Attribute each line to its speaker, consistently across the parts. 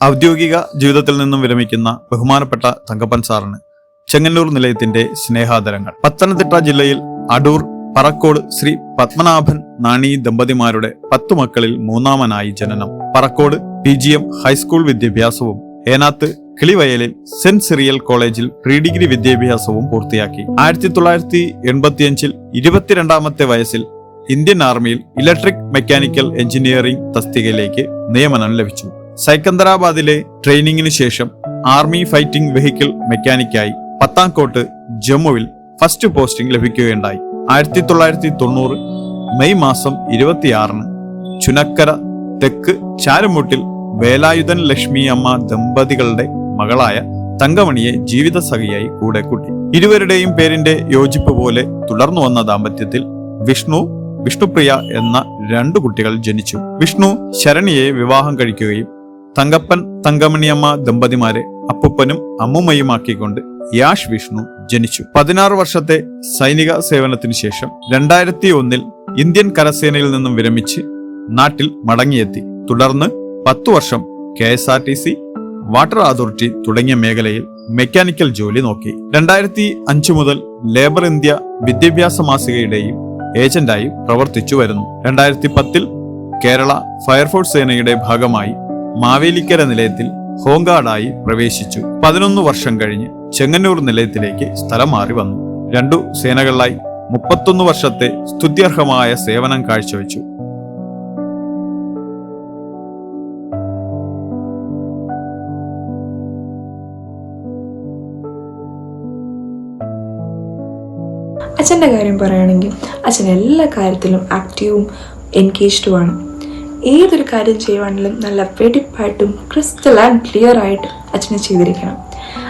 Speaker 1: ഔദ്യോഗിക ജീവിതത്തിൽ നിന്നും വിരമിക്കുന്ന ബഹുമാനപ്പെട്ട തങ്കപ്പൻ സാറിന് ചെങ്ങന്നൂർ നിലയത്തിന്റെ സ്നേഹാദരങ്ങൾ. പത്തനംതിട്ട ജില്ലയിൽ അടൂർ പറക്കോട് ശ്രീ പത്മനാഭൻ നാണി ദമ്പതിമാരുടെ 10 മക്കളിൽ മൂന്നാമനായി ജനനം. പറക്കോട് PGM ഹൈസ്കൂൾ വിദ്യാഭ്യാസവും ഏനാത്ത് കിളിവയലിൽ സെന്റ് സിറിയൽ കോളേജിൽ പ്രീ ഡിഗ്രി വിദ്യാഭ്യാസവും പൂർത്തിയാക്കി. 1985 22ാമത്തെ വയസ്സിൽ ഇന്ത്യൻ ആർമിയിൽ ഇലക്ട്രിക് മെക്കാനിക്കൽ എഞ്ചിനീയറിംഗ് തസ്തികയിലേക്ക് നിയമനം ലഭിച്ചു. സൈക്കന്ദരാബാദിലെ ട്രെയിനിങ്ങിന് ശേഷം ആർമി ഫൈറ്റിംഗ് വെഹിക്കിൾ മെക്കാനിക്കായി പത്താംകോട്ട് ജമ്മുവിൽ ഫസ്റ്റ് പോസ്റ്റിംഗ് ലഭിക്കുകയുണ്ടായി. 1990 മെയ് മാസം 26 ചുനക്കര തെക്ക് ചാരമുട്ടിൽ വേലായുധൻ ലക്ഷ്മി അമ്മ ദമ്പതികളുടെ മകളായ തങ്കമണിയെ ജീവിതസഖിയായി കൂടെ കൂട്ടി. ഇരുവരുടെയും പേരിന്റെ യോജിപ്പ് പോലെ തുടർന്നു വന്ന ദാമ്പത്യത്തിൽ വിഷ്ണുപ്രിയ എന്ന 2 കുട്ടികൾ ജനിച്ചു. വിഷ്ണു ശരണിയെ വിവാഹം കഴിക്കുകയും തങ്കപ്പൻ തങ്കമണിയമ്മ ദമ്പതിമാരെ അപ്പുപ്പനും അമ്മുമ്മയുമാക്കിക്കൊണ്ട് യാഷ് വിഷ്ണു ജനിച്ചു. 16 വർഷത്തെ സൈനിക സേവനത്തിനു ശേഷം 2001 ഇന്ത്യൻ കരസേനയിൽ നിന്നും വിരമിച്ച് നാട്ടിൽ മടങ്ങിയെത്തി. തുടർന്ന് 10 വർഷം KSRTC, വാട്ടർ അതോറിറ്റി തുടങ്ങിയ മേഖലയിൽ മെക്കാനിക്കൽ ജോലി നോക്കി. 2005 മുതൽ ലേബർ ഇന്ത്യ വിദ്യാഭ്യാസ മാസികയുടെയും ഏജന്റായി പ്രവർത്തിച്ചു വരുന്നു. 2010 കേരള ഫയർഫോഴ്സ് സേനയുടെ ഭാഗമായി മാവേലിക്കര നിലയത്തിൽ ഹോംഗാർഡായി പ്രവേശിച്ചു. 11 വർഷം കഴിഞ്ഞ് ചെങ്ങന്നൂർ നിലയത്തിലേക്ക് സ്ഥലം മാറി വന്നു. 2 സേനകളിലായി 31 വർഷത്തെ സ്തുത്യർഹമായ സേവനം കാഴ്ചവെച്ചു.
Speaker 2: അച്ഛൻ്റെ കാര്യം പറയുകയാണെങ്കിൽ അച്ഛൻ എല്ലാ കാര്യത്തിലും ആക്റ്റീവും എൻഗേജ്ഡുമാണ്. ഏതൊരു കാര്യം ചെയ്യുവാണെങ്കിലും നല്ല വെടിപ്പായിട്ടും ക്രിസ്റ്റൽ ആൻഡ് ക്ലിയർ ആയിട്ട് അച്ഛനെ ചെയ്തിരിക്കണം.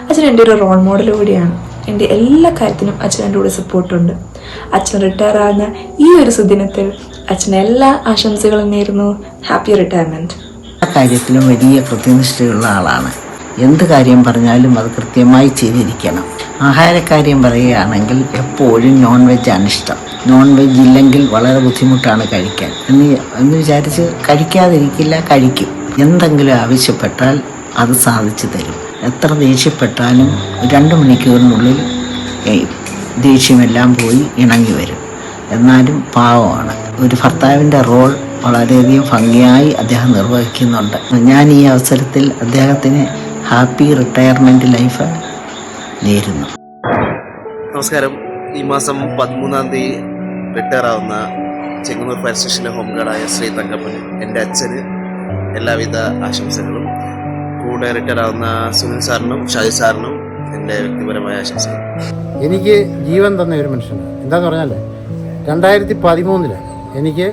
Speaker 2: അച്ഛൻ എൻ്റെ ഒരു റോൾ മോഡൽ കൂടിയാണ്. എൻ്റെ എല്ലാ കാര്യത്തിനും അച്ഛൻ എൻ്റെ കൂടെ സപ്പോർട്ടുണ്ട്. അച്ഛൻ റിട്ടയർ ആകുന്ന ഈ ഒരു സുദിനത്തിൽ അച്ഛന് എല്ലാ ആശംസകളും നേരുന്നു. Happy retirement.
Speaker 3: എല്ലാ കാര്യത്തിലും വലിയ കൃത്യനിഷ്ഠയുള്ള ആളാണ്. എന്ത് കാര്യം പറഞ്ഞാലും അത് കൃത്യമായി ചെയ്തിരിക്കണം. ആഹാരക്കാര്യം പറയുകയാണെങ്കിൽ എപ്പോഴും നോൺ വെജ് ആണ് ഇഷ്ടം. നോൺ വെജ് ഇല്ലെങ്കിൽ വളരെ ബുദ്ധിമുട്ടാണ് കഴിക്കാൻ എന്ന് വിചാരിച്ച് കഴിക്കാതിരിക്കില്ല, കഴിക്കും. എന്തെങ്കിലും ആവശ്യപ്പെട്ടാൽ അത് സാധിച്ചു തരും. എത്ര ദേഷ്യപ്പെട്ടാലും 2 മണിക്കൂറിനുള്ളിൽ ദേഷ്യമെല്ലാം പോയി ഇണങ്ങി വരും. എന്നാലും പാവമാണ്. ഒരു ഭർത്താവിൻ്റെ റോൾ വളരെയധികം ഭംഗിയായി അദ്ദേഹം നിർവഹിക്കുന്നുണ്ട്. ഞാൻ ഈ അവസരത്തിൽ അദ്ദേഹത്തിന് ഹാപ്പി റിട്ടയർമെൻറ്റ് ലൈഫ് നേരുന്നു.
Speaker 4: നമസ്കാരം. ഈ മാസം 13-ാം തീയതി റിട്ടയർ ആവുന്ന ചെങ്ങന്നൂർ ഫയർ സ്റ്റേഷനിലെ ഹോംഗാർഡായ ശ്രീ തങ്കപ്പന് എൻ്റെ അച്ഛന് എല്ലാവിധ ആശംസകളും, കൂടെ റിട്ടയർ ആവുന്ന സുനിൽ സാറിനും ഷാജി സാറിനും എൻ്റെ വ്യക്തിപരമായ ആശംസകൾ.
Speaker 5: എനിക്ക് ജീവൻ തന്ന ഒരു മനുഷ്യനാണ്. എന്താന്ന് പറഞ്ഞാൽ 2013 എനിക്ക്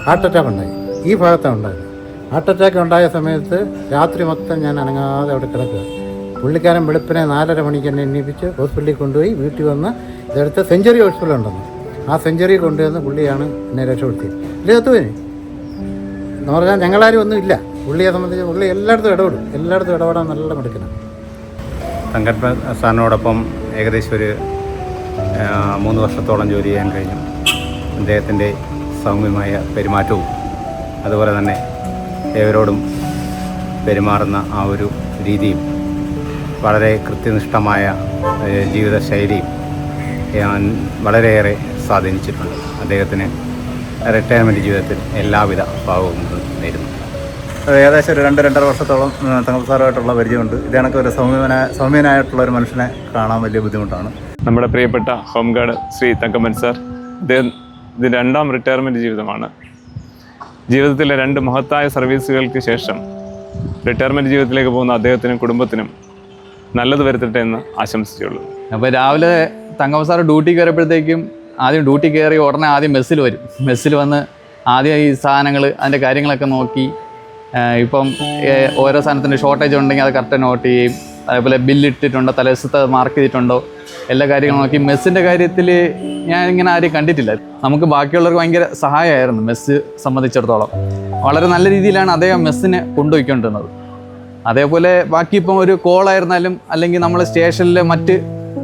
Speaker 5: ഹാർട്ട് അറ്റാക്ക് ഉണ്ടായി. ഈ ഭാഗത്താണ് ഉണ്ടായത്. ഹാർട്ട് അറ്റാക്ക് ഉണ്ടായ സമയത്ത് രാത്രി മൊത്തം ഞാൻ അനങ്ങാതെ അവിടെ കിടക്കുക. പുള്ളിക്കാരൻ വെളുപ്പിനെ 4:30 മണിക്ക് എന്നെ എണ്ണിപ്പിച്ച് ഹോസ്പിറ്റലിൽ കൊണ്ടുപോയി വീട്ടിൽ വന്ന് ഇതെടുത്ത് സെഞ്ചുറി ഹോസ്പിറ്റൽ ഉണ്ടെന്ന് ആ സെഞ്ചുറി കൊണ്ടുവന്ന് പുള്ളിയാണ് എന്നെ രക്ഷപ്പെടുത്തിയത്. പുള്ളി എത്തുവിന് എന്ന് പറഞ്ഞാൽ ഞങ്ങളാരും ഒന്നും ഇല്ല. പുള്ളിയെ സംബന്ധിച്ച് പുള്ളി എല്ലായിടത്തും ഇടപെടാൻ നല്ല മിടുക്കനാണ്.
Speaker 6: തങ്കപ്പൻ സാറിനോടൊപ്പം ഏകദേശം ഒരു 3 വർഷത്തോളം ജോലി ചെയ്യാൻ കഴിഞ്ഞു. അദ്ദേഹത്തിൻ്റെ സൗമ്യമായ പെരുമാറ്റവും അതുപോലെ തന്നെ ഏവരോടും പെരുമാറുന്ന ആ ഒരു രീതിയും വളരെ കൃത്യനിഷ്ഠമായ ജീവിതശൈലിയും വളരെയേറെ സ്വാധീനിച്ചിട്ടുണ്ട്. അദ്ദേഹത്തിന് റിട്ടയർമെൻറ്റ് ജീവിതത്തിൽ എല്ലാവിധ ഭാവവും നേരുന്നു.
Speaker 7: ഏകദേശം ഒരു 2-2.5 വർഷത്തോളം തങ്കപ്പൻ സാറുമായിട്ടുള്ള പരിചയമുണ്ട്. ഇതേണക്ക് ഒരു സൗമ്യനായിട്ടുള്ള ഒരു മനുഷ്യനെ കാണാൻ വലിയ ബുദ്ധിമുട്ടാണ്.
Speaker 8: നമ്മുടെ പ്രിയപ്പെട്ട ഹോംഗാർഡ് ശ്രീ തങ്കപ്പൻ സാർ, ഇത് 2ാം റിട്ടയർമെൻറ്റ് ജീവിതമാണ്. ജീവിതത്തിലെ 2 മഹത്തായ സർവീസുകൾക്ക് ശേഷം റിട്ടയർമെൻറ്റ് ജീവിതത്തിലേക്ക് പോകുന്ന അദ്ദേഹത്തിനും കുടുംബത്തിനും നല്ലത് വരുത്തട്ടെ എന്ന് ആശംസിച്ചുള്ളൂ.
Speaker 9: അപ്പോൾ രാവിലെ തങ്കപ്പൻ സാറ് ഡ്യൂട്ടി കയറിയപ്പോഴത്തേക്കും ആദ്യം ഡ്യൂട്ടി കയറി ഉടനെ ആദ്യം മെസ്സിൽ വരും. മെസ്സിൽ വന്ന് ആദ്യം ഈ സാധനങ്ങൾ അതിൻ്റെ കാര്യങ്ങളൊക്കെ നോക്കി, ഇപ്പം ഓരോ സാധനത്തിൻ്റെ ഷോർട്ടേജ് ഉണ്ടെങ്കിൽ അത് കറക്റ്റ് നോട്ട് ചെയ്യും. അതേപോലെ ബില്ലിട്ടിട്ടുണ്ടോ, തലേദിവസത്തെ മാർക്ക് ചെയ്തിട്ടുണ്ടോ, എല്ലാ കാര്യങ്ങളും നോക്കി. മെസ്സിൻ്റെ കാര്യത്തിൽ ഞാൻ ഇങ്ങനെ ആരെയും കണ്ടിട്ടില്ല. നമുക്ക് ബാക്കിയുള്ളവർക്ക് ഭയങ്കര സഹായമായിരുന്നു മെസ്സ് സംബന്ധിച്ചിടത്തോളം. വളരെ നല്ല രീതിയിലാണ് അദ്ദേഹം മെസ്സിനെ കൊണ്ടുപോയിക്കൊണ്ടിരുന്നത്. അതേപോലെ ബാക്കി ഇപ്പം ഒരു കോളായിരുന്നാലും അല്ലെങ്കിൽ നമ്മൾ സ്റ്റേഷനിലെ മറ്റ്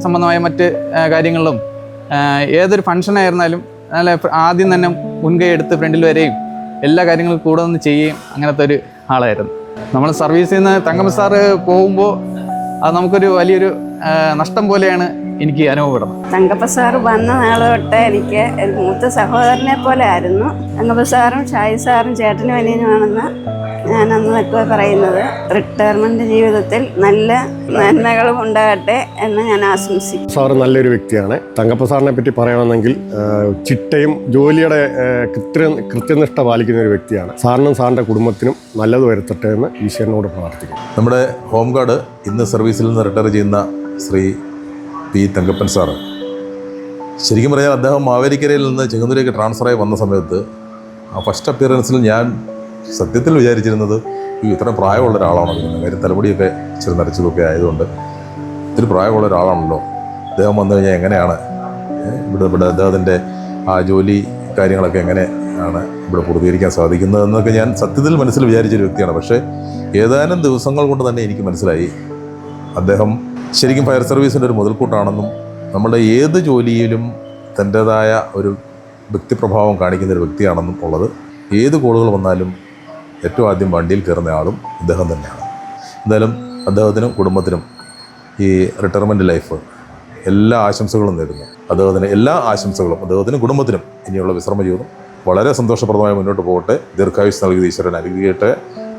Speaker 9: സംബന്ധമായ മറ്റ് കാര്യങ്ങളിലും ഏതൊരു ഫംഗ്ഷനായിരുന്നാലും നല്ല ആദ്യം തന്നെ മുൻകൈ എടുത്ത് ഫ്രണ്ടിൽ വരെയും എല്ലാ കാര്യങ്ങളും കൂടെ നിന്ന് ചെയ്യുകയും അങ്ങനത്തെ ഒരു ആളായിരുന്നു. നമ്മൾ സർവീസിൽ നിന്ന് തങ്കപ്പൻ സാറ് പോകുമ്പോൾ അത് നമുക്കൊരു വലിയൊരു നഷ്ടം പോലെയാണ് എനിക്ക് അനുഭവപ്പെടുന്നത്.
Speaker 10: തങ്കപ്പൻ സാറ് വന്ന നാൾ തൊട്ട് എനിക്ക് ഒരു മൂത്ത സഹോദരനെ പോലെ ആയിരുന്നു. തങ്കപ്പൻ സാറും ഷായി സാറും ചേട്ടനും അനിയനുമാണെന്ന് ഞാനന്നൊക്കെ പറയുന്നത്. റിട്ടയർമെൻറ്റ് ജീവിതത്തിൽ നല്ല നന്മകളും ഉണ്ടാകട്ടെ എന്ന് ഞാൻ ആശംസിക്കും.
Speaker 11: സാറ് നല്ലൊരു വ്യക്തിയാണ്. തങ്കപ്പൻ സാറിനെ പറ്റി പറയുകയാണെങ്കിൽ ചിട്ടയും ജോലിയുടെ കൃത്യനിഷ്ഠ പാലിക്കുന്ന ഒരു വ്യക്തിയാണ്. സാറിനും സാറിൻ്റെ കുടുംബത്തിനും നല്ലത് വരുത്തട്ടെ എന്ന് ഈശ്വരനോട് പ്രാർത്ഥിക്കും.
Speaker 12: നമ്മുടെ ഹോം ഗാർഡ് ഇന്ന് സർവീസിൽ നിന്ന് റിട്ടയർ ചെയ്യുന്ന ശ്രീ പി തങ്കപ്പൻ സാറ്, ശരിക്കും പറഞ്ഞാൽ അദ്ദേഹം മാവേലിക്കരയിൽ നിന്ന് ചെങ്ങന്നൂരേക്ക് ട്രാൻസ്ഫറായി വന്ന സമയത്ത് ആ ഫസ്റ്റ് അപ്പിയറൻസിൽ ഞാൻ സത്യത്തിൽ വിചാരിച്ചിരുന്നത് ഇത്ര പ്രായമുള്ള ഒരാളാണോ, കാര്യം തലമുടിയൊക്കെ ഇച്ചിരി നരച്ചതൊക്കെ ആയതുകൊണ്ട് ഇത്തിരി പ്രായമുള്ള ഒരാളാണല്ലോ, അദ്ദേഹം വന്നു കഴിഞ്ഞാൽ എങ്ങനെയാണ് ഇവിടെ അദ്ദേഹത്തിൻ്റെ ആ ജോലി കാര്യങ്ങളൊക്കെ എങ്ങനെയാണ് ഇവിടെ പൂർത്തീകരിക്കാൻ സാധിക്കുന്നതെന്നൊക്കെ ഞാൻ സത്യത്തിൽ മനസ്സിൽ വിചാരിച്ചൊരു വ്യക്തിയാണ്. പക്ഷേ ഏതാനും ദിവസങ്ങൾ കൊണ്ട് തന്നെ എനിക്ക് മനസ്സിലായി അദ്ദേഹം ശരിക്കും ഫയർ സർവീസിൻ്റെ ഒരു മുതൽക്കൂട്ടാണെന്നും നമ്മുടെ ഏത് ജോലിയിലും തൻ്റേതായ ഒരു വ്യക്തിപ്രഭാവം കാണിക്കുന്ന ഒരു വ്യക്തിയാണെന്നും ഉള്ളത്. ഏത് കോളുകൾ വന്നാലും ഏറ്റവും ആദ്യം വണ്ടിയിൽ കയറുന്ന ആളും ഇദ്ദേഹം തന്നെയാണ്. എന്തായാലും അദ്ദേഹത്തിനും കുടുംബത്തിനും ഈ റിട്ടയർമെൻറ്റ് ലൈഫ് എല്ലാ ആശംസകളും നേരുന്നു. അദ്ദേഹത്തിന് എല്ലാ ആശംസകളും, അദ്ദേഹത്തിനും കുടുംബത്തിനും ഇനിയുള്ള വിശ്രമ ജീവിതം വളരെ സന്തോഷപ്രദമായി മുന്നോട്ട് പോകട്ടെ, ദീർഘായുസ് നൽകിയ ഈശ്വരൻ അനുഗ്രഹിക്കട്ടെ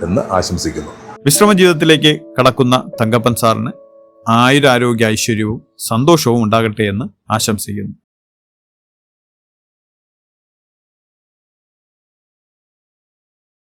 Speaker 12: എന്ന് ആശംസിക്കുന്നു.
Speaker 1: വിശ്രമ ജീവിതത്തിലേക്ക് കടക്കുന്ന തങ്കപ്പൻ സാറിന് ആയുരാരോഗ്യ ഐശ്വര്യവും സന്തോഷവും ഉണ്ടാകട്ടെ എന്ന് ആശംസിക്കുന്നു.